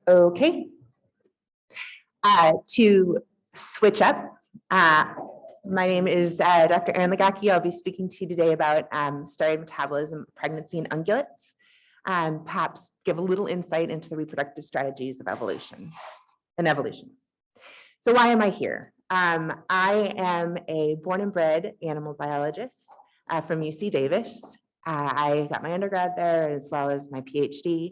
Okay. To switch up, my name is Dr. Legacki. I'll be speaking to you today about steroid metabolism, pregnancy, and ungulates, and perhaps give a little insight into the reproductive strategies of evolution. So why am I here? I am a born and bred animal biologist from UC Davis. I got my undergrad there as well as my PhD,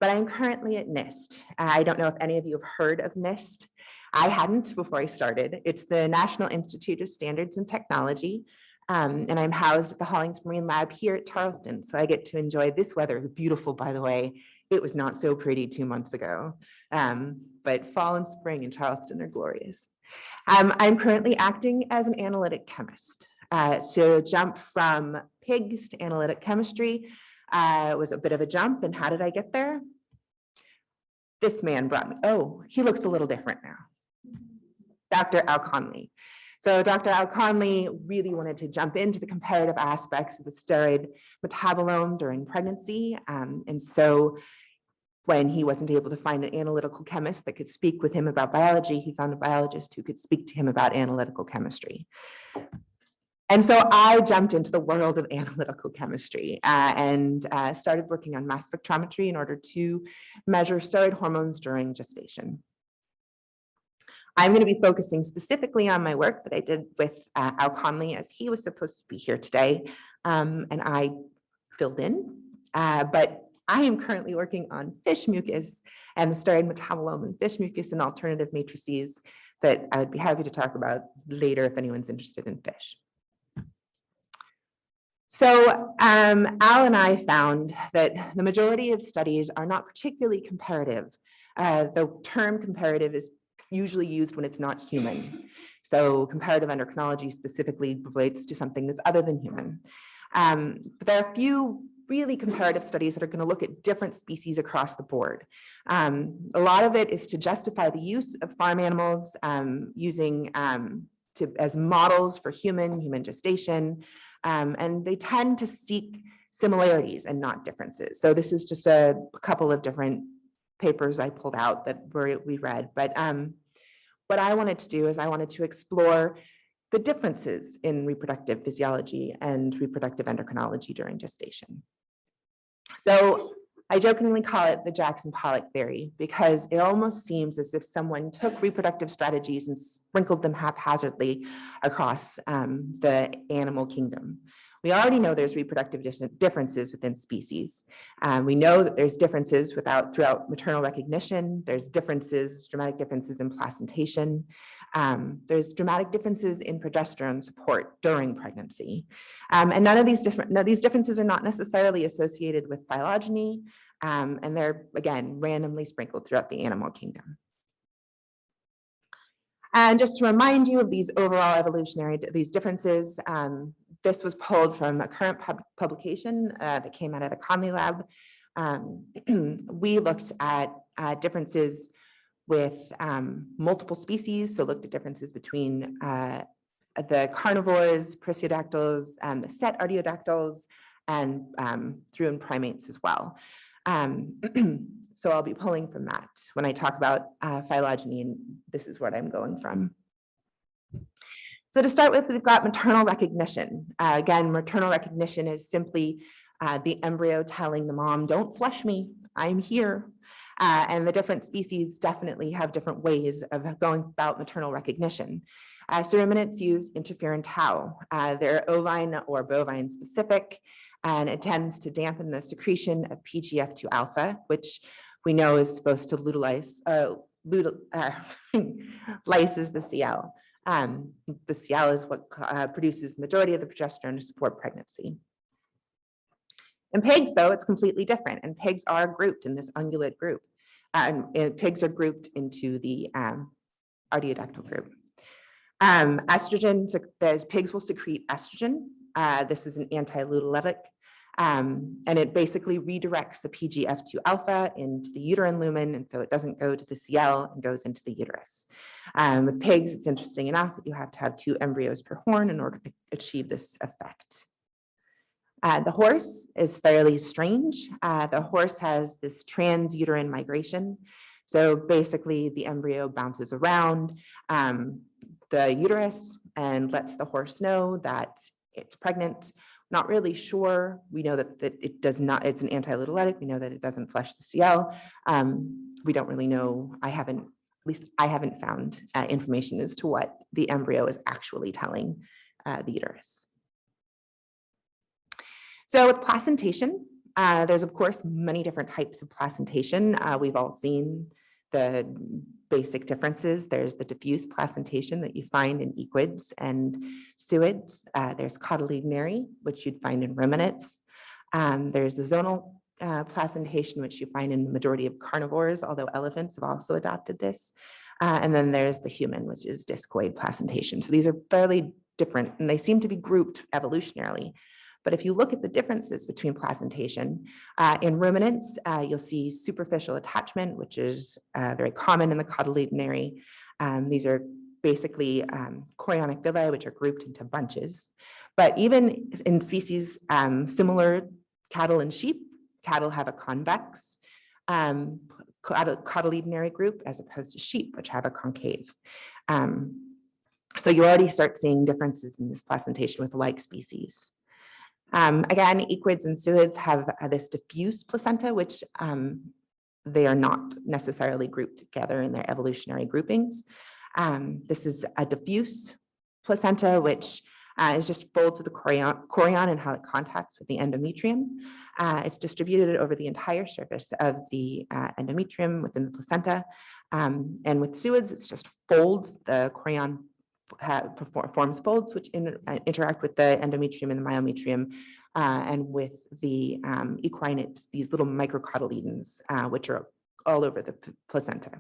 but I'm currently at NIST. I don't know if any of you have heard of NIST. I hadn't before I started. It's the National Institute of Standards and Technology, and I'm housed at the Hollings Marine Lab here at Charleston, so I get to enjoy this weather. It's beautiful, by the way. It was not so pretty 2 months ago, but fall and spring in Charleston are glorious. I'm currently acting as an analytic chemist. So jump from pigs to analytic chemistry was a bit of a jump. And how did I get there? This man brought me. Oh, he looks a little different now. Dr. Al Conley. So Dr. Al Conley really wanted to jump into the comparative aspects of the steroid metabolome during pregnancy. And so when he wasn't able to find an analytical chemist that could speak with him about biology, he found a biologist who could speak to him about analytical chemistry. And so I jumped into the world of analytical chemistry and started working on mass spectrometry in order to measure steroid hormones during gestation. I'm going to be focusing specifically on my work that I did with Al Conley, as he was supposed to be here today, and I filled in. But I am currently working on fish mucus and the steroid metabolome in fish mucus and alternative matrices that I would be happy to talk about later if anyone's interested in fish. So Al and I found that the majority of studies are not particularly comparative. The term comparative is usually used when it's not human. So comparative endocrinology specifically relates to something that's other than human. But there are a few really comparative studies that are going to look at different species across the board. A lot of it is to justify the use of farm animals using as models for human gestation. And they tend to seek similarities and not differences. So this is just a couple of different papers I pulled out that we read. But what I wanted to do is I wanted to explore the differences in reproductive physiology and reproductive endocrinology during gestation. So I jokingly call it the Jackson-Pollock theory because it almost seems as if someone took reproductive strategies and sprinkled them haphazardly across the animal kingdom. We already know there's reproductive differences within species. We know that there's differences throughout maternal recognition. There's dramatic differences in placentation. There's dramatic differences in progesterone support during pregnancy. And none of these differences are not necessarily associated with phylogeny, and they're, again, randomly sprinkled throughout the animal kingdom. And just to remind you of these overall these differences, this was pulled from a current publication that came out of the Conley lab. We looked at differences with multiple species, so looked at differences between the carnivores, presiodactyls, the set artiodactyls, and through in primates as well. So I'll be pulling from that when I talk about phylogeny, and this is what I'm going from. So to start with, we've got maternal recognition. Again, maternal recognition is simply the embryo telling the mom, don't flush me, I'm here. And the different species definitely have different ways of going about maternal recognition. So ruminants use interferon tau. They're ovine or bovine specific, and it tends to dampen the secretion of PGF2 alpha, which we know is supposed to lyses the CL. The CL is what produces the majority of the progesterone to support pregnancy. In pigs, though, it's completely different, and pigs are grouped in this ungulate group. And pigs are grouped into the artiodactyl group. Estrogen, pigs will secrete estrogen. This is an anti-luteolytic, and it basically redirects the PGF2 alpha into the uterine lumen, and so it doesn't go to the CL and goes into the uterus. With pigs, it's interesting enough that you have to have 2 embryos per horn in order to achieve this effect. The horse is fairly strange. The horse has this transuterine migration. So basically the embryo bounces around the uterus and lets the horse know that it's pregnant. Not really sure. We know that it does not, it's an antilytic. We know that it doesn't flush the CL. We don't really know. At least I haven't found information as to what the embryo is actually telling the uterus. So with placentation, there's of course many different types of placentation. We've all seen the basic differences. There's the diffuse placentation that you find in equids and suids. There's cotyledonary, which you'd find in ruminants. There's the zonal placentation, which you find in the majority of carnivores, although elephants have also adopted this. And then there's the human, which is discoid placentation. So these are fairly different, and they seem to be grouped evolutionarily. But if you look at the differences between placentation, in ruminants, you'll see superficial attachment, which is very common in the cotyledonary. These are basically chorionic villi, which are grouped into bunches. But even in species similar cattle and sheep, cattle have a convex cotyledonary group as opposed to sheep, which have a concave. So you already start seeing differences in this placentation with like species. Again, equids and suids have this diffuse placenta, which they are not necessarily grouped together in their evolutionary groupings. This is a diffuse placenta, which is just folds of the chorion and how it contacts with the endometrium. It's distributed over the entire surface of the endometrium within the placenta. And with suids, it's just folds. The chorion forms folds which interact with the endometrium and the myometrium, and with the equine, it's these little microcotyledons, which are all over the placenta.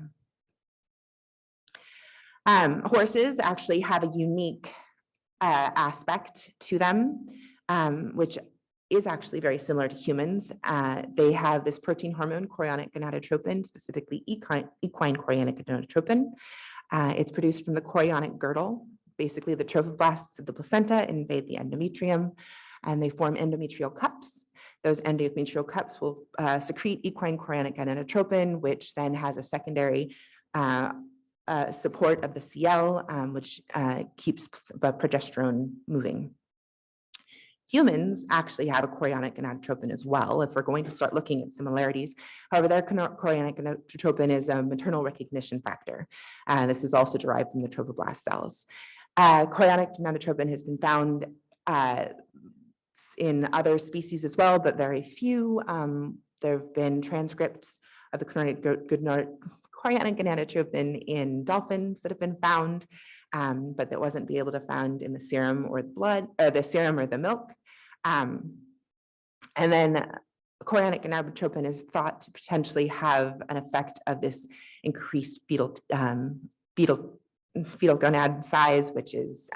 Horses actually have a unique aspect to them, which is actually very similar to humans. They have this protein hormone, chorionic gonadotropin, specifically equine chorionic gonadotropin. It's produced from the chorionic girdle. Basically, the trophoblasts of the placenta invade the endometrium, and they form endometrial cups. Those endometrial cups will secrete equine chorionic gonadotropin, which then has a secondary support of the CL, which keeps progesterone moving. Humans actually have a chorionic gonadotropin as well, if we're going to start looking at similarities. However, their chorionic gonadotropin is a maternal recognition factor. This is also derived from the trophoblast cells. Chorionic gonadotropin has been found in other species as well, but very few. There have been transcripts of the chorionic gonadotropin in dolphins that have been found, but that wasn't be able to found in the serum or the blood, or the serum or the milk. And then chorionic gonadotropin is thought to potentially have an effect of this increased fetal gonad size, which is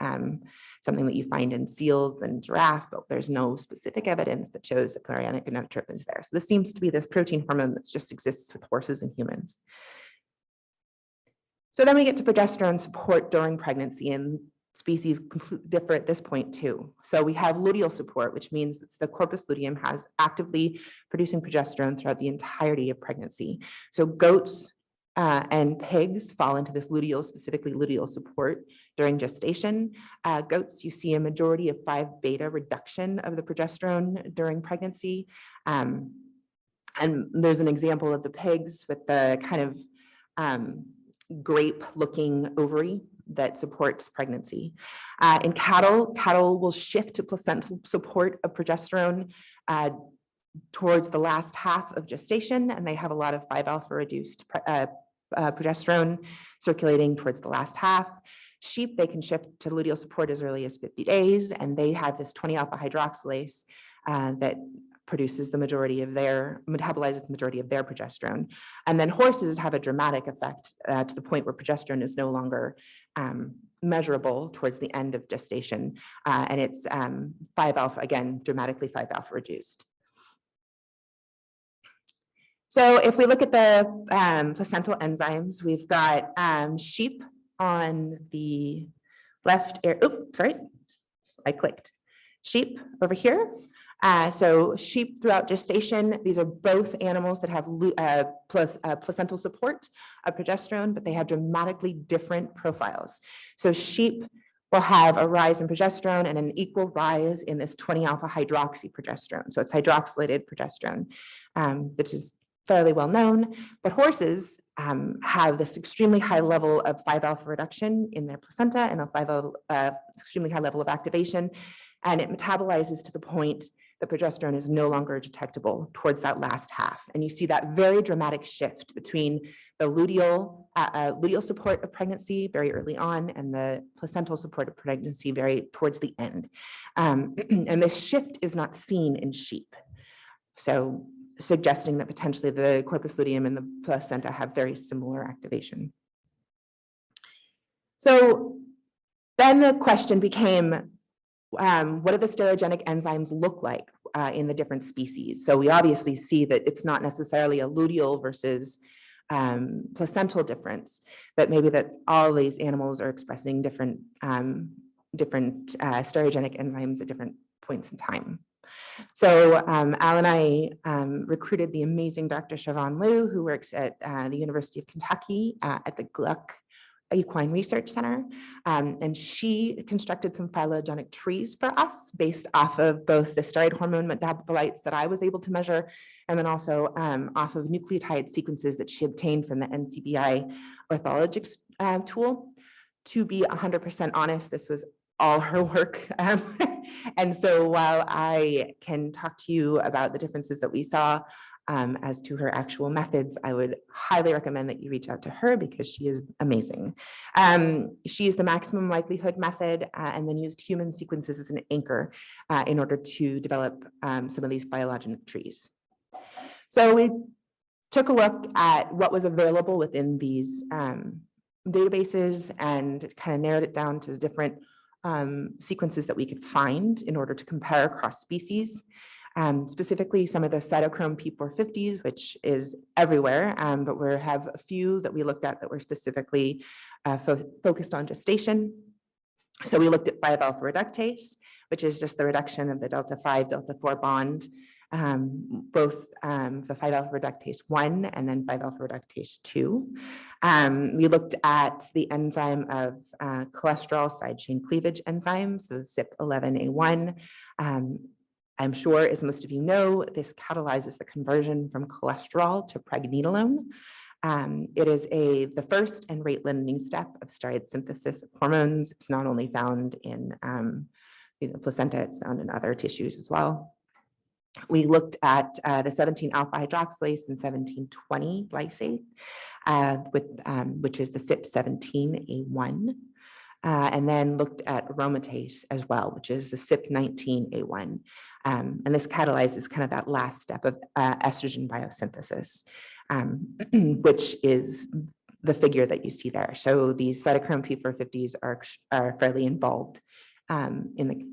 something that you find in seals and giraffe, but there's no specific evidence that shows that chorionic gonadotropin is there. So this seems to be this protein hormone that just exists with horses and humans. So then we get to progesterone support during pregnancy, and species completely differ at this point too. So we have luteal support, which means that the corpus luteum has actively producing progesterone throughout the entirety of pregnancy. So goats and pigs fall into this luteal, specifically luteal support during gestation. Goats, you see a majority of 5-beta reduction of the progesterone during pregnancy. And there's an example of the pigs with the kind of grape-looking ovary that supports pregnancy. In cattle will shift to placental support of progesterone towards the last half of gestation, and they have a lot of 5-alpha reduced progesterone circulating towards the last half. Sheep, they can shift to luteal support as early as 50 days, and they have this 20-alpha hydroxylase that produces the majority of metabolizes the majority of their progesterone. And then horses have a dramatic effect to the point where progesterone is no longer measurable towards the end of gestation. And it's 5-alpha, again, dramatically 5-alpha reduced. So if we look at the placental enzymes, we've got sheep on the left, oops, sorry, I clicked. Sheep over here. So sheep throughout gestation, these are both animals that have placental support of progesterone, but they have dramatically different profiles. So sheep will have a rise in progesterone and an equal rise in this 20-alpha hydroxyprogesterone. So it's hydroxylated progesterone, which is fairly well known, but horses have this extremely high level of 5-alpha reduction in their placenta and a extremely high level of activation, and it metabolizes to the point that progesterone is no longer detectable towards that last half. And you see that very dramatic shift between the luteal support of pregnancy very early on and the placental support of pregnancy very towards the end. And this shift is not seen in sheep. So suggesting that potentially the corpus luteum and the placenta have very similar activation. So then the question became, what do the stereogenic enzymes look like in the different species? So we obviously see that it's not necessarily a luteal versus placental difference, that maybe that all these animals are expressing different stereogenic enzymes at different points in time. So Al and I recruited the amazing Dr. Siobhan Liu, who works at the University of Kentucky at the Gluck Equine Research Center, and she constructed some phylogenetic trees for us based off of both the steroid hormone metabolites that I was able to measure, and then also off of nucleotide sequences that she obtained from the NCBI orthologics tool. To be 100% honest, this was all her work. And so while I can talk to you about the differences that we saw as to her actual methods, I would highly recommend that you reach out to her because she is amazing. She used the maximum likelihood method and then used human sequences as an anchor in order to develop some of these phylogenetic trees. So we took a look at what was available within these databases and kind of narrowed it down to different sequences that we could find in order to compare across species. Specifically some of the cytochrome P450s, which is everywhere, but we have a few that we looked at that were specifically focused on gestation. So we looked at 5-alpha reductase, which is just the reduction of the delta 5, delta 4 bond, both the 5-alpha reductase 1 and then 5-alpha reductase 2. We looked at the enzyme of cholesterol side chain cleavage enzyme, so the CYP11A1. I'm sure, as most of you know, this catalyzes the conversion from cholesterol to pregnenolone. It is the first and rate-limiting step of steroid synthesis of hormones. It's not only found in placenta, it's found in other tissues as well. We looked at the 17-alpha hydroxylase and 1720 lysate, which is the CYP17A1. And then looked at aromatase as well, which is the CYP19A1. And this catalyzes kind of that last step of estrogen biosynthesis, which is the figure that you see there. So these cytochrome P450s are fairly involved in the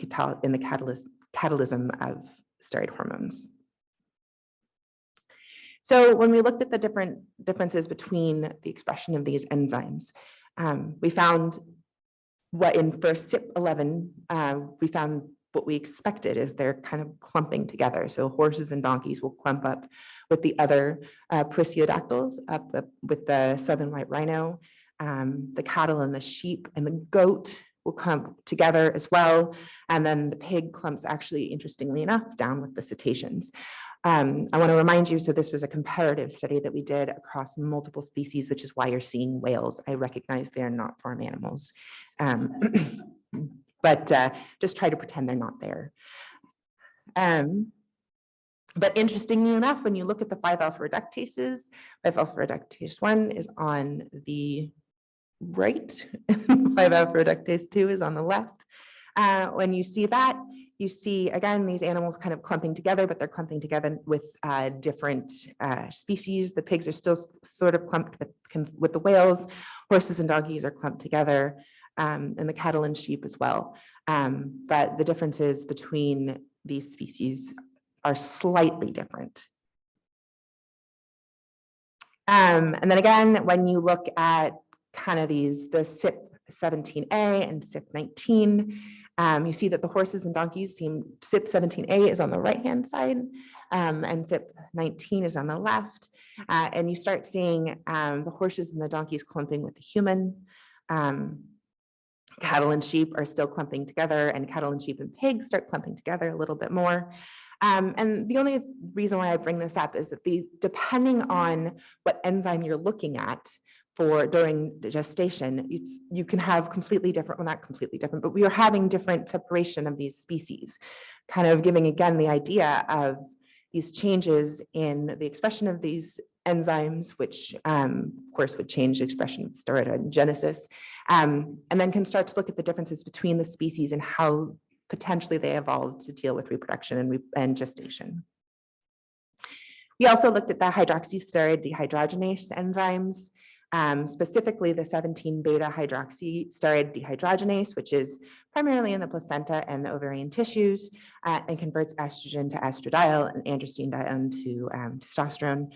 catalysm of steroid hormones. So when we looked at the different differences between the expression of these enzymes, we found what in first CYP11, we found what we expected is they're kind of clumping together. So horses and donkeys will clump up with the other perissodactyls, up with the southern white rhino, the cattle and the sheep and the goat will come together as well. And then the pig clumps actually, interestingly enough, down with the cetaceans. I want to remind you, so this was a comparative study that we did across multiple species, which is why you're seeing whales. I recognize they're not farm animals, but just try to pretend they're not there. But interestingly enough, when you look at the 5-alpha reductases, 5-alpha reductase 1 is on the right, 5-alpha reductase 2 is on the left. When you see that, you see, again, these animals kind of clumping together, but they're clumping together with different species. The pigs are still sort of clumped with the whales. Horses and donkeys are clumped together, and the cattle and sheep as well. But the differences between these species are slightly different. And then again, when you look at kind of the CYP17A and CYP19, You see that the horses and donkeys seem, CYP17A is on the right-hand side, and CYP19 is on the left. And you start seeing the horses and the donkeys clumping with the human. Cattle and sheep are still clumping together, and cattle and sheep and pigs start clumping together a little bit more. And the only reason why I bring this up is that depending on what enzyme you're looking at for during gestation, you can have completely different, well, not completely different, but we are having different separation of these species, kind of giving again the idea of these changes in the expression of these enzymes, which of course would change the expression of steroidogenesis, and then can start to look at the differences between the species and how potentially they evolved to deal with reproduction and gestation. We also looked at the hydroxysteroid dehydrogenase enzymes, specifically the 17-beta hydroxysteroid dehydrogenase, which is primarily in the placenta and the ovarian tissues, and converts estrogen to estradiol and androstenedione to testosterone.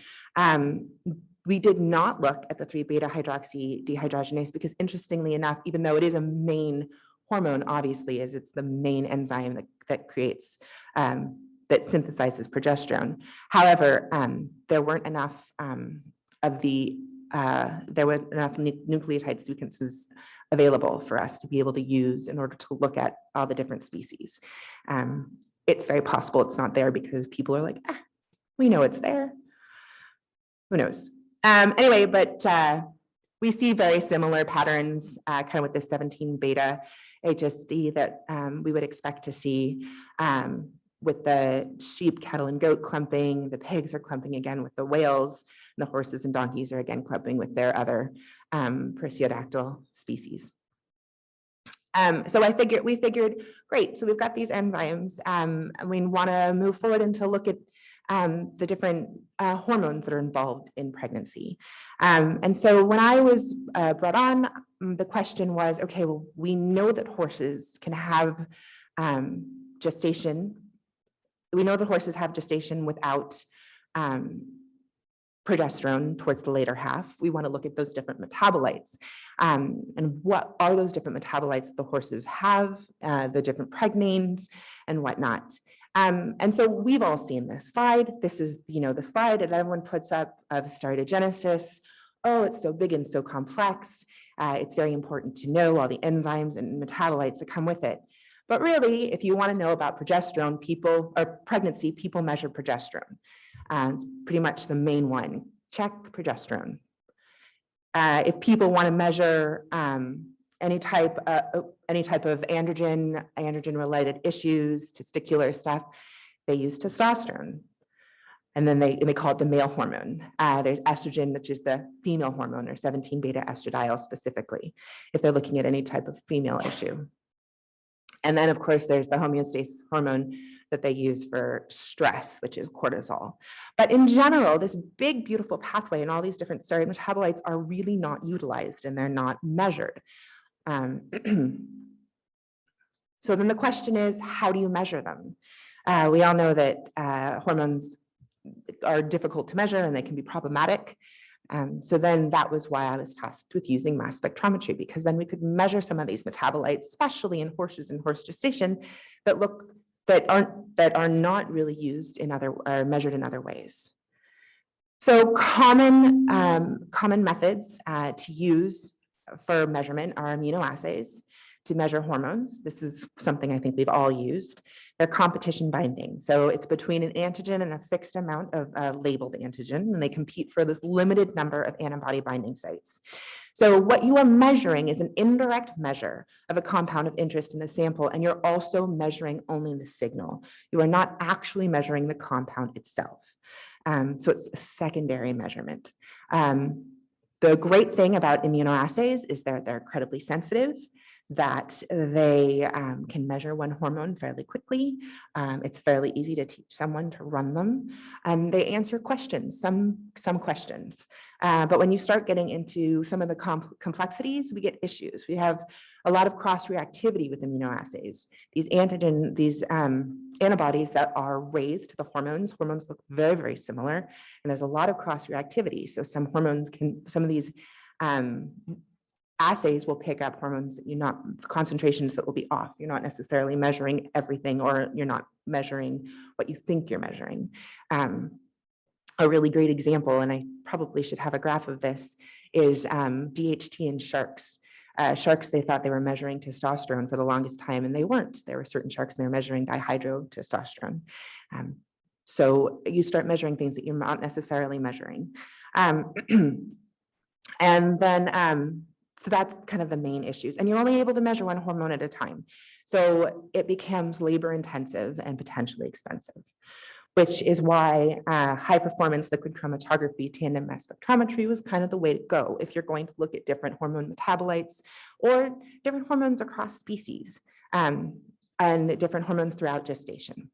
We did not look at the 3-beta hydroxy dehydrogenase because, interestingly enough, even though it is a main hormone, obviously, as it's the main enzyme that creates that synthesizes progesterone. However, there weren't enough there were enough nucleotide sequences available for us to be able to use in order to look at all the different species. It's very possible it's not there because people are like, we know it's there. Who knows? Anyway, but we see very similar patterns kind of with the 17-beta HSD that we would expect to see with the sheep, cattle, and goat clumping. The pigs are clumping again with the whales, and the horses and donkeys are again clumping with their other perissodactyl species. So we figured, great, so we've got these enzymes, and we want to move forward and to look at the different hormones that are involved in pregnancy. And so when I was brought on, the question was, okay, well, we know that horses can have gestation. We know that horses have gestation without progesterone towards the later half. We want to look at those different metabolites. And what are those different metabolites that the horses have, the different pregnanes and whatnot. And so we've all seen this slide. This is, the slide that everyone puts up of steroidogenesis. Oh, it's so big and so complex. It's very important to know all the enzymes and metabolites that come with it. But really, if you want to know about progesterone, pregnancy, people measure progesterone. It's pretty much the main one. Check progesterone. If people want to measure any type of androgen-related issues, testicular stuff, they use testosterone. And then they call it the male hormone. There's estrogen, which is the female hormone, or 17-beta estradiol specifically, if they're looking at any type of female issue. And then, of course, there's the homeostasis hormone that they use for stress, which is cortisol. But in general, this big, beautiful pathway and all these different steroid metabolites are really not utilized and they're not measured. So then the question is, how do you measure them? We all know that hormones are difficult to measure and they can be problematic. So then that was why I was tasked with using mass spectrometry, because then we could measure some of these metabolites, especially in horses and horse gestation, that are not really used or measured in other ways. So common methods to use for measurement are immunoassays to measure hormones. This is something I think we've all used. They're competition binding. So it's between an antigen and a fixed amount of labeled antigen, and they compete for this limited number of antibody binding sites. So what you are measuring is an indirect measure of a compound of interest in the sample, and you're also measuring only the signal. You are not actually measuring the compound itself. So it's a secondary measurement. The great thing about immunoassays is that they're incredibly sensitive, that they can measure one hormone fairly quickly. It's fairly easy to teach someone to run them. They answer questions, some questions. But when you start getting into some of the complexities, we get issues. We have a lot of cross-reactivity with immunoassays. These antibodies that are raised to the hormones look very, very similar, and there's a lot of cross-reactivity. So some of these assays will pick up hormones that concentrations that will be off. You're not necessarily measuring everything, or you're not measuring what you think you're measuring. A really great example, and I probably should have a graph of this, is DHT in sharks. Sharks, they thought they were measuring testosterone for the longest time, and they weren't. There were certain sharks, and they were measuring dihydrotestosterone. So you start measuring things that you're not necessarily measuring. And then, so that's kind of the main issues. And you're only able to measure one hormone at a time. So it becomes labor intensive and potentially expensive, which is why high performance liquid chromatography, tandem mass spectrometry was kind of the way to go if you're going to look at different hormone metabolites or different hormones across species, and different hormones throughout gestation.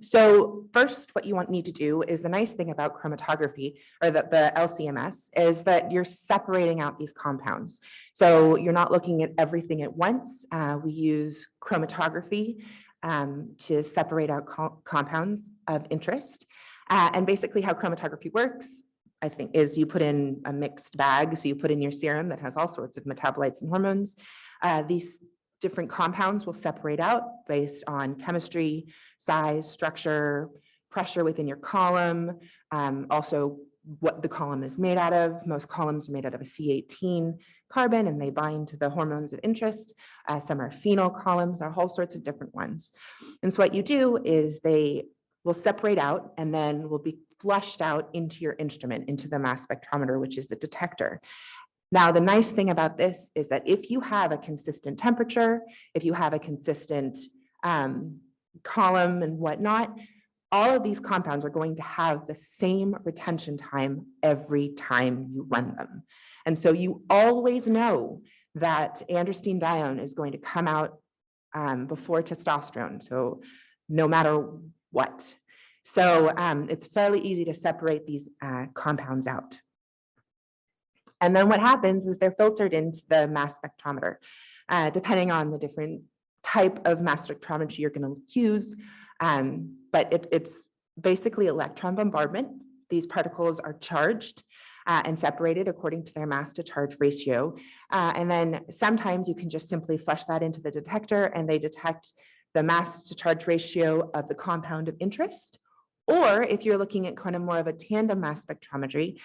So first, what you need to do is, the nice thing about chromatography, or the LCMS, is that you're separating out these compounds. So you're not looking at everything at once. We use chromatography to separate out compounds of interest. And basically how chromatography works, I think, is you put in a mixed bag. So you put in your serum that has all sorts of metabolites and hormones. These different compounds will separate out based on chemistry, size, structure, pressure within your column, also what the column is made out of. Most columns are made out of a C18 carbon, and they bind to the hormones of interest. Some are phenol columns, there are all sorts of different ones. And so what you do is they will separate out and then will be flushed out into your instrument, into the mass spectrometer, which is the detector. Now, the nice thing about this is that if you have a consistent temperature, if you have a consistent column and whatnot, all of these compounds are going to have the same retention time every time you run them. And so you always know that androstenedione is going to come out before testosterone, so no matter what. So it's fairly easy to separate these compounds out. And then what happens is they're filtered into the mass spectrometer, depending on the different type of mass spectrometry you're going to use. But it's basically electron bombardment. These particles are charged and separated according to their mass to charge ratio. And then sometimes you can just simply flush that into the detector, and they detect the mass to charge ratio of the compound of interest. Or if you're looking at kind of more of a tandem mass spectrometry,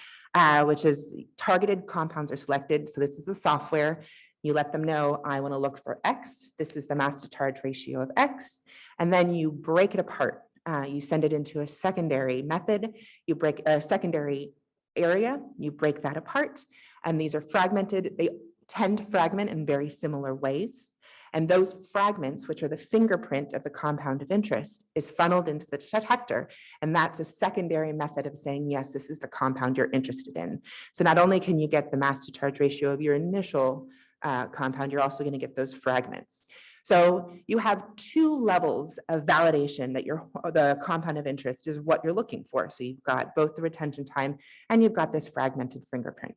which is targeted compounds are selected. So this is a software. You let them know, I want to look for X. This is the mass to charge ratio of X. And then you break it apart. You send it into a secondary method. You break a secondary area. You break that apart. And these are fragmented. They tend to fragment in very similar ways. And those fragments, which are the fingerprint of the compound of interest, is funneled into the detector. And that's a secondary method of saying, yes, this is the compound you're interested in. So not only can you get the mass to charge ratio of your initial compound, you're also going to get those fragments. So you have two levels of validation that the compound of interest is what you're looking for. So you've got both the retention time and you've got this fragmented fingerprint.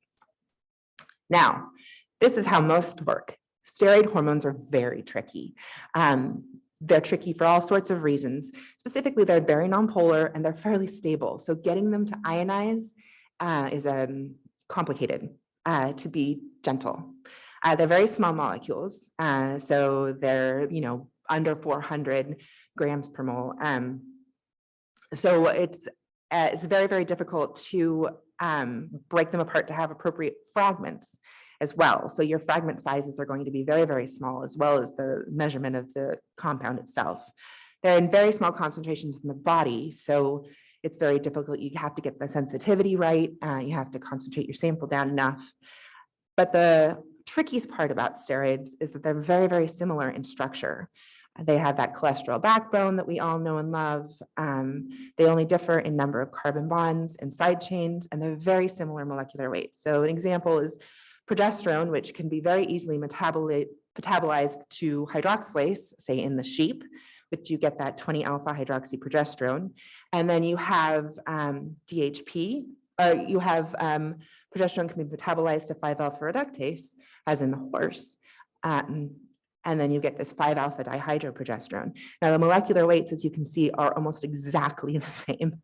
Now, this is how most work. Steroid hormones are very tricky. They're tricky for all sorts of reasons. Specifically, they're very nonpolar and they're fairly stable. So getting them to ionize is complicated, to be gentle. They're very small molecules. So they're, under 400 grams per mole. So it's very, very difficult to break them apart to have appropriate fragments as well. So your fragment sizes are going to be very, very small, as well as the measurement of the compound itself. They're in very small concentrations in the body, so it's very difficult. You have to get the sensitivity right. You have to concentrate your sample down enough. But the trickiest part about steroids is that they're very, very similar in structure. They have that cholesterol backbone that we all know and love. They only differ in number of carbon bonds and side chains, and they're very similar molecular weights. So an example is progesterone, which can be very easily metabolized to hydroxylase, say in the sheep, which you get that 20 alpha hydroxyprogesterone. And then you have DHP, or you have progesterone can be metabolized to 5 alpha reductase, as in the horse. And then you get this 5 alpha dihydroprogesterone. Now, the molecular weights, as you can see, are almost exactly the same.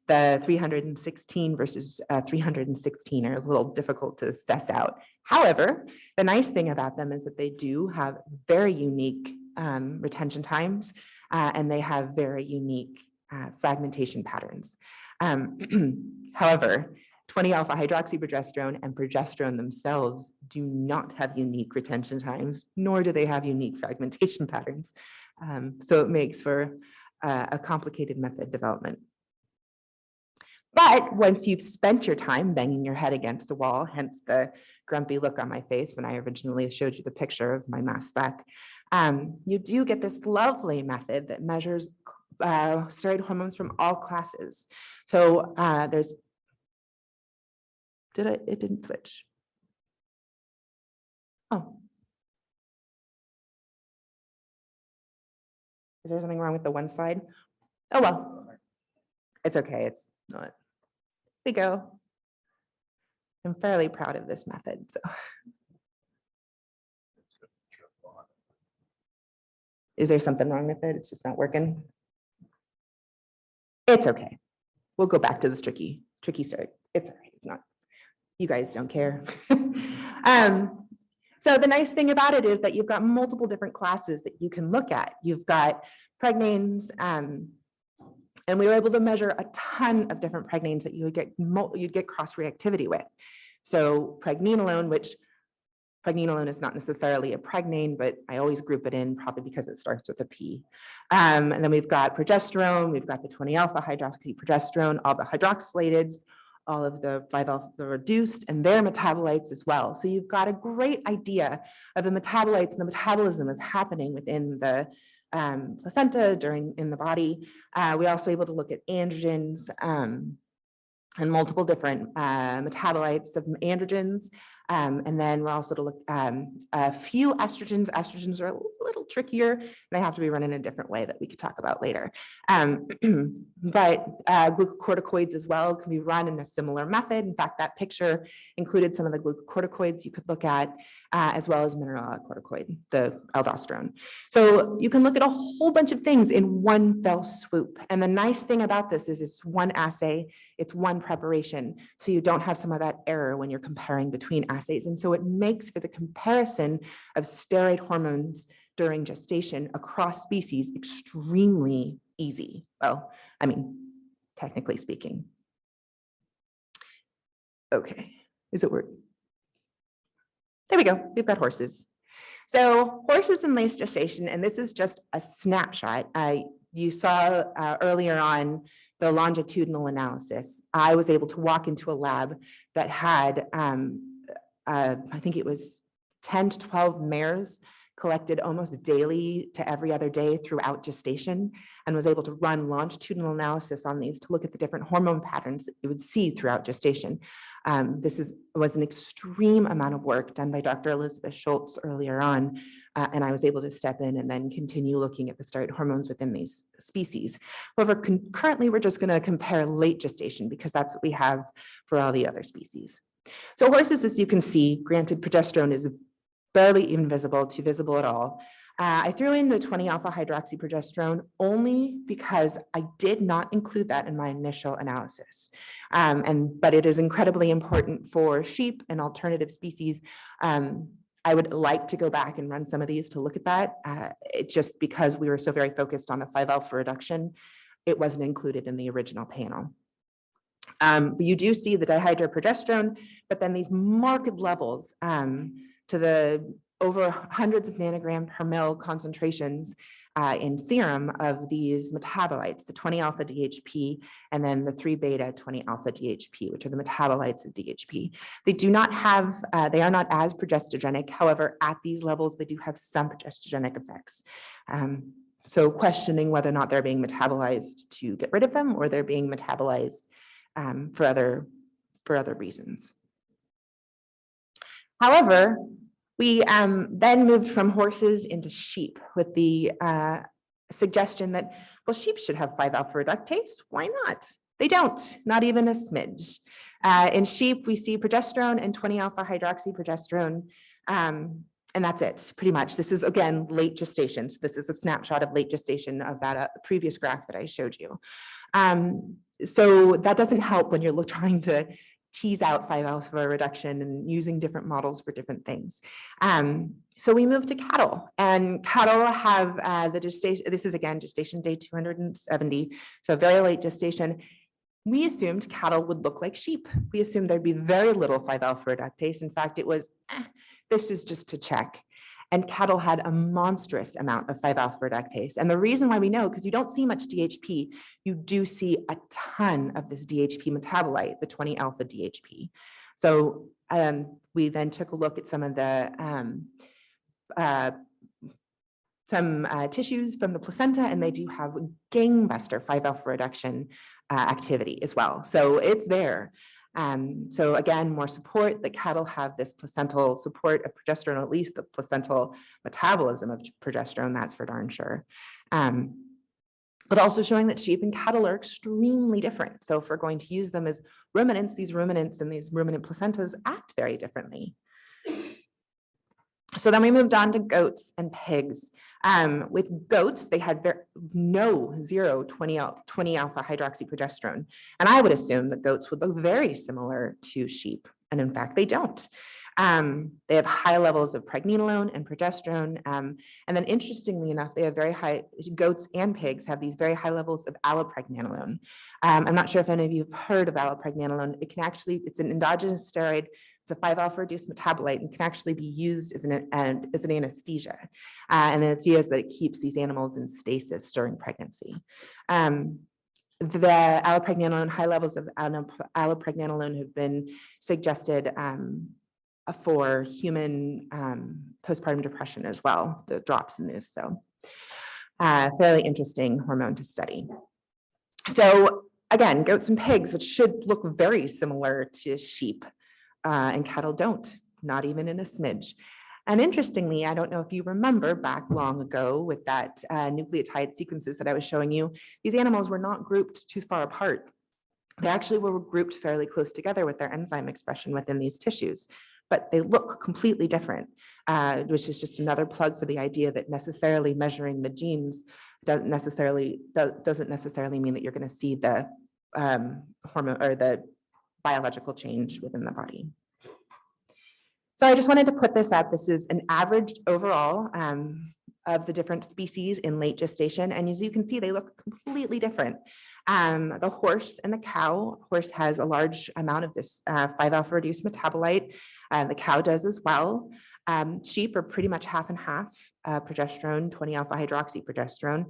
The 316 versus 316 are a little difficult to suss out. However, the nice thing about them is that they do have very unique retention times, and they have very unique fragmentation patterns. However, 20-alpha hydroxyprogesterone and progesterone themselves do not have unique retention times, nor do they have unique fragmentation patterns. So it makes for a complicated method development. But once you've spent your time banging your head against the wall, hence the grumpy look on my face when I originally showed you the picture of my mass spec, you do get this lovely method that measures steroid hormones from all classes. So there's, it didn't switch. Oh. Is there something wrong with the one slide? Oh, well, it's okay. It's not. We go. I'm fairly proud of this method. So, is there something wrong with it? It's just not working. It's okay. We'll go back to this tricky start. It's all right. It's not. You guys don't care. So the nice thing about it is that you've got multiple different classes that you can look at. You've got pregnanes, and we were able to measure a ton of different pregnanes that you'd get cross-reactivity with. So pregnenolone, which pregnenolone is not necessarily a pregnane, but I always group it in probably because it starts with a P. And then we've got progesterone, we've got the 20-alpha hydroxyprogesterone, all the hydroxylated, all of the 5-alpha reduced, and their metabolites as well. So you've got a great idea of the metabolites and the metabolism that's happening within the placenta in the body. We're also able to look at androgens and multiple different metabolites of androgens. And then we're also to look a few estrogens. Estrogens are a little trickier, and they have to be run in a different way that we could talk about later. But glucocorticoids as well can be run in a similar method. In fact, that picture included some of the glucocorticoids you could look at, as well as mineralocorticoid, the aldosterone. So you can look at a whole bunch of things in one fell swoop. And the nice thing about this is it's one assay, it's one preparation. So you don't have some of that error when you're comparing between assays. And so it makes for the comparison of steroid hormones during gestation across species extremely easy. Well, I mean, technically speaking. Okay, is it working? There we go, we've got horses. So horses in late gestation, and this is just a snapshot. You saw earlier on the longitudinal analysis. I was able to walk into a lab that had, I think it was 10 to 12 mares collected almost daily to every other day throughout gestation, and was able to run longitudinal analysis on these to look at the different hormone patterns that you would see throughout gestation. This was an extreme amount of work done by Dr. Elizabeth Schultz earlier on, and I was able to step in and then continue looking at the steroid hormones within these species. However, currently we're just going to compare late gestation because that's what we have for all the other species. So horses, as you can see, granted progesterone is barely invisible to visible at all. I threw in the 20-alpha hydroxyprogesterone only because I did not include that in my initial analysis. But it is incredibly important for sheep and alternative species. I would like to go back and run some of these to look at that. Just because we were so very focused on the 5-alpha reduction, it wasn't included in the original panel. But you do see the dihydroprogesterone, but then these marked levels to the over hundreds of nanogram per mil concentrations in serum of these metabolites, the 20-alpha DHP, and then the 3-beta 20-alpha DHP, which are the metabolites of DHP. They do not have, they are not as progesterogenic. However, at these levels, they do have some progesterogenic effects. So questioning whether or not they're being metabolized to get rid of them or they're being metabolized for other reasons. However, we then moved from horses into sheep with the suggestion that, well, sheep should have 5-alpha reductase. Why not? They don't, not even a smidge. In sheep, we see progesterone and 20-alpha hydroxyprogesterone, and that's it, pretty much. This is, again, late gestation. So this is a snapshot of late gestation of that previous graph that I showed you. So that doesn't help when you're trying to tease out 5-alpha reduction and using different models for different things. So we moved to cattle, and cattle have the gestation. This is again gestation day 270, so very late gestation. We assumed cattle would look like sheep. We assumed there'd be very little 5-alpha reductase. In fact, it was, this is just to check. And cattle had a monstrous amount of 5-alpha reductase. And the reason why we know, because you don't see much DHP, you do see a ton of this DHP metabolite, the 20-alpha DHP. So we then took a look at some of the tissues from the placenta, and they do have gangbuster 5-alpha reduction activity as well. So it's there. So again, more support. The cattle have this placental support of progesterone, at least the placental metabolism of progesterone, that's for darn sure. But also showing that sheep and cattle are extremely different. So if we're going to use them as ruminants, these ruminants and these ruminant placentas act very differently. So then we moved on to goats and pigs. With goats, they had zero 20-alpha hydroxyprogesterone. And I would assume that goats would look very similar to sheep. And in fact, they don't. They have high levels of pregnenolone and progesterone. And then interestingly enough, they have very high, goats and pigs have these very high levels of allopregnanolone. I'm not sure if any of you have heard of allopregnanolone. It can actually, it's an endogenous steroid. It's a 5-alpha reduced metabolite and can actually be used as an anesthesia. And the idea is that it keeps these animals in stasis during pregnancy. The allopregnanolone, high levels of allopregnanolone have been suggested for human postpartum depression as well, the drops in this. So fairly interesting hormone to study. So again, goats and pigs, which should look very similar to sheep, and cattle don't, not even in a smidge. And interestingly, I don't know if you remember back long ago with that nucleotide sequences that I was showing you, these animals were not grouped too far apart. They actually were grouped fairly close together with their enzyme expression within these tissues, but they look completely different, which is just another plug for the idea that necessarily measuring the genes doesn't necessarily mean that you're going to see the hormone or the biological change within the body. So I just wanted to put this up. This is an average overall of the different species in late gestation. And as you can see, they look completely different. The horse and the cow, horse has a large amount of this 5-alpha reduced metabolite. The cow does as well. Sheep are pretty much half and half progesterone, 20-alpha hydroxyprogesterone,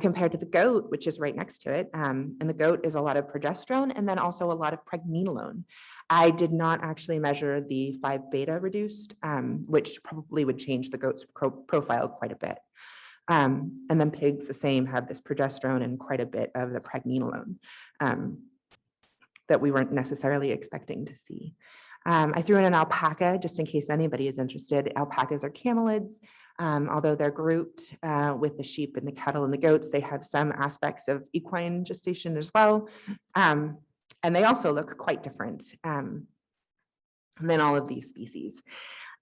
compared to the goat, which is right next to it. And the goat is a lot of progesterone and then also a lot of pregnenolone. I did not actually measure the 5-beta reduced, which probably would change the goat's profile quite a bit. And then pigs, the same, have this progesterone and quite a bit of the pregnenolone that we weren't necessarily expecting to see. I threw in an alpaca just in case anybody is interested. Alpacas are camelids. Although they're grouped with the sheep and the cattle and the goats, they have some aspects of equine gestation as well. And they also look quite different than all of these species.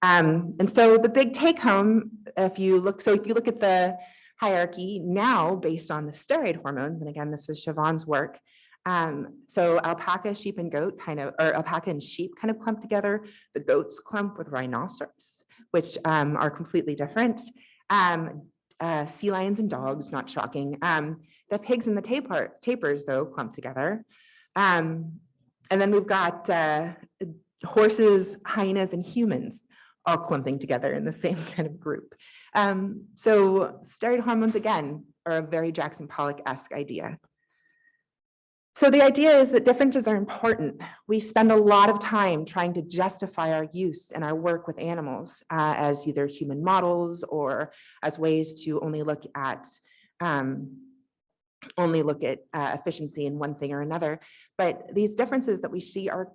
And so the big take home, if you look at the hierarchy now based on the steroid hormones, and again, this was Siobhan's work. So alpaca, sheep, and goat alpaca and sheep kind of clump together. The goats clump with rhinoceros, which are completely different. Sea lions and dogs, not shocking. The pigs and the tapirs, though, clump together. And then we've got horses, hyenas, and humans all clumping together in the same kind of group. So steroid hormones, again, are a very Jackson Pollock-esque idea. So the idea is that differences are important. We spend a lot of time trying to justify our use and our work with animals as either human models or as ways to only look at efficiency in one thing or another. But these differences that we see are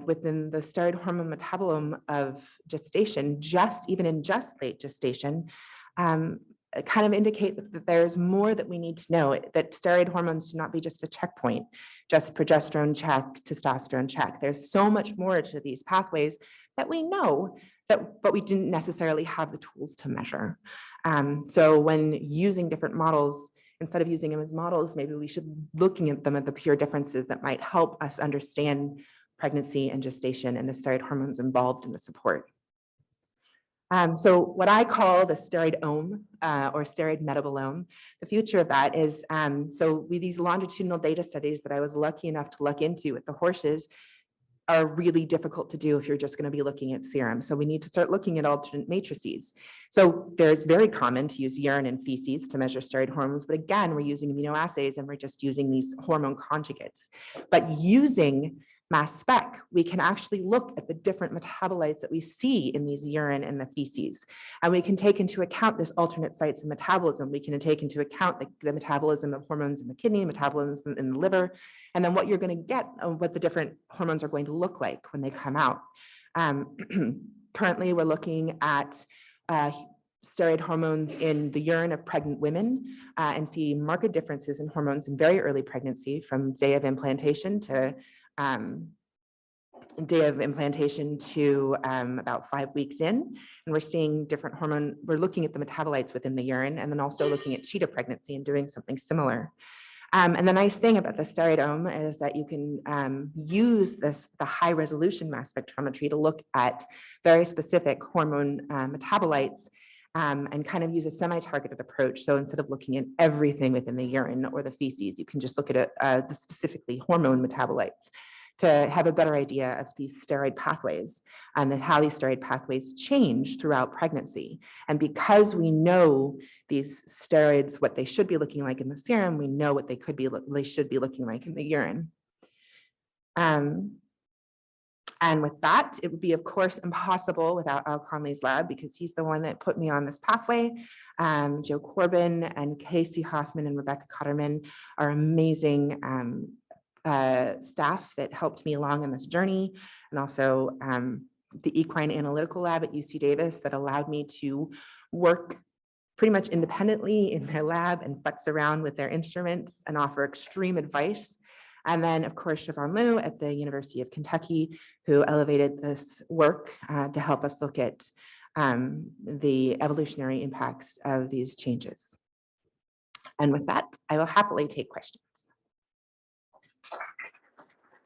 within the steroid hormone metabolome of gestation, even in late gestation, kind of indicate that there's more that we need to know, that steroid hormones do not be just a checkpoint, just progesterone check, testosterone check. There's so much more to these pathways that we know, but we didn't necessarily have the tools to measure. So when using different models, instead of using them as models, maybe we should be looking at them at the pure differences that might help us understand pregnancy and gestation and the steroid hormones involved in the support. So what I call the steroidome or steroid metabolome, the future of that is, so with these longitudinal data studies that I was lucky enough to look into with the horses are really difficult to do if you're just going to be looking at serum. So we need to start looking at alternate matrices. So there's very common to use urine and feces to measure steroid hormones, but again, we're using immunoassays and we're just using these hormone conjugates. But using mass spec, we can actually look at the different metabolites that we see in these urine and the feces. And we can take into account this alternate sites of metabolism. We can take into account the metabolism of hormones in the kidney, metabolism in the liver, and then what you're going to get, what the different hormones are going to look like when they come out. Currently, we're looking at steroid hormones in the urine of pregnant women and see marked differences in hormones in very early pregnancy from day of implantation to about 5 weeks in, and we're seeing different hormone. We're looking at the metabolites within the urine, and then also looking at cheetah pregnancy and doing something similar. And the nice thing about the steroidome is that you can use the high resolution mass spectrometry to look at very specific hormone metabolites and kind of use a semi-targeted approach. So instead of looking at everything within the urine or the feces, you can just look at the specifically hormone metabolites to have a better idea of these steroid pathways and how these steroid pathways change throughout pregnancy. And because we know these steroids, what they should be looking like in the serum, we know what they should be looking like in the urine. And with that, it would be, of course, impossible without Al Conley's lab, because he's the one that put me on this pathway. Joe Corbin and Casey Hoffman and Rebecca Cotterman are amazing staff that helped me along in this journey, and also the equine analytical lab at UC Davis that allowed me to work pretty much independently in their lab and futz around with their instruments and offer extreme advice. And then, of course, Siobhan Liu at the University of Kentucky, who elevated this work to help us look at the evolutionary impacts of these changes. And with that, I will happily take questions.